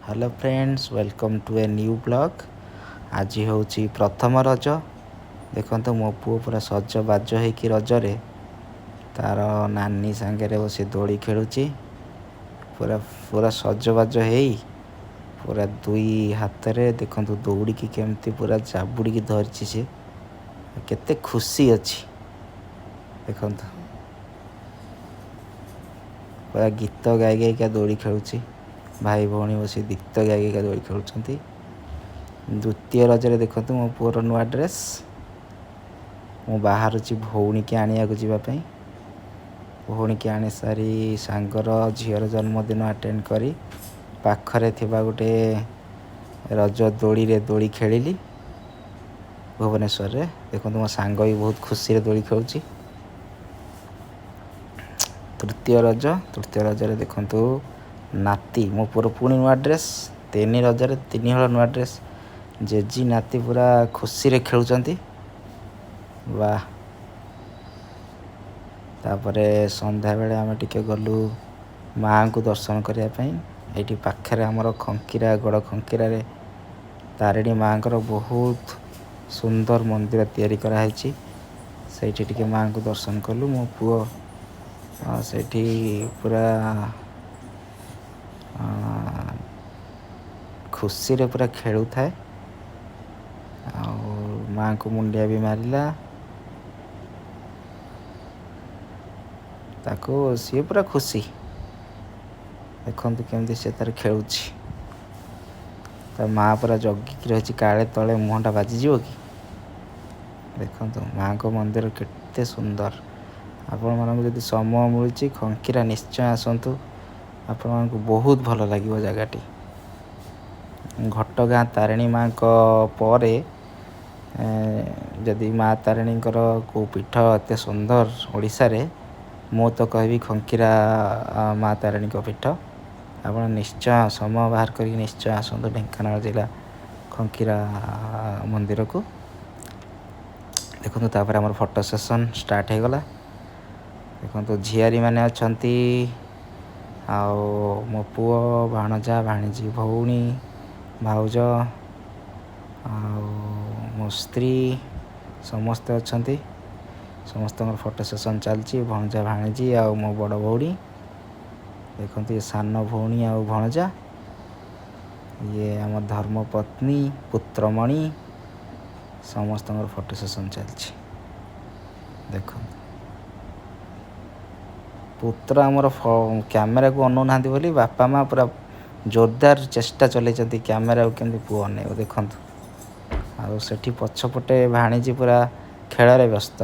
Hello friends, welcome to a new blog. आज हूँ प्रथम रज। देखो मो पु पूरा सजबाज होकर रजरे तार नानी सांगे बस दोड़ी खेलुची। पूरा पूरा सजबाज हो पूरा दुई हाथ में देखो दौड़ी की केमती पूरा जाबुड़ी की धरची से केते खुशी अच्छी। देखो पूरा गीत गाई गाई क्या दौड़ी खेलुची। भाई भौणी बस गीत गाई गाई क्या दौड़ी खेलुंट। द्वितीय रजरे देखो मो पुअर नुआ ड्रेस मु बाहर भौणी की आनिया जावाई। भौणी की आनी सारी सांगर झीर जन्मदिन अटेंड करी पाखरे थिबा गोटे रज दोड़ी रे दोड़ी खेलिली भुवनेश्वर रे। देखो मो सांग भी बहुत खुशी रे दोड़ी खेलुची। तृतीय रजरे देखो नाती मो पुअर पुणी नुआ ड्रेस। तीन रजरे तीन हल नुआ ड्रेस जेजी नाती पूरा खुशी रे खेलुचंती। वाह। तापरे संध्या बेले आमे टिके गलु माँ को दर्शन करने। ये पाखे आमर खंकीरा गड़ खंकीरा रे तारिणी माँ को बहुत सुंदर मंदिर तैयारी कराई। से माँ को दर्शन कलु। मो पुओ से पूरा खुशी रे पूरा खेलु थाए। माँ को मुंडिया भी मारिला ताको सी पूरा खुशी। देखो केमती से तार खेलुची। ता माँ पूरा जगिकी रही काले तले मुहटा बाजीज कि। देखो माँ को मंदिर केते सुंदर। आपण मानक जदि समय मिलूँ खंकीरा निश्चय आसतु। आपण मानक बहुत भल लगे जगहटी। घटगाँ तारिणी माँ को परे जदि माँ तारिणी को पीठ एत सुंदर ओडिशा रे मु तो कहबी खंकीरा माँ तारिणी को पीठ। आप निश्चय समय बाहर कर निश्चय आसतु ढेंकानाल जिला खंकीरा मंदिर को। देखो तापर आमर फोटो सेशन स्टार्ट हो गला। देखो झियारी मैंने अच्छा मो पुओ भाणजा भाणीजी भौणी भाउज मो स्त्री समस्ते अच्छा। समस्त फोटो सेशन चलती भणजा भाणीजी आ मो बड़ भौणी। देखो ये सान भौणी आ भणजा ये आम धर्मपत्नी पुत्रमणि समस्त फोटो सेशन चलती। देखो पुत्र आमर कैमेरा को अनु ना बोली बापा माँ पूरा जोरदार चेष्टा चलती कैमेरा को केमती पुओ अनेब। देखु आठी पछपटे भाणीजी पूरा खेल व्यस्त।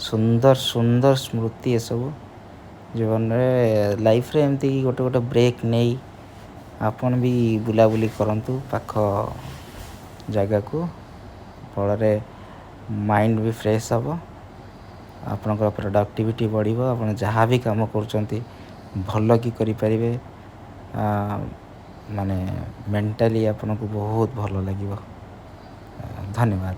सुंदर सुंदर स्मृति ये सब जीवन रे लाइफ रे एमती गोटे गोटे ब्रेक नहीं आपन भी बुलाबुली करंतु पाख जगह को। फल माइंड भी फ्रेश हम आपनकर प्रोडक्टिविटी बढ़िबो। आपन जहाँ भी काम करचंती भल की करि परिबे। माने मेंटली आपन को बहुत भल लागिबो। धन्यवाद।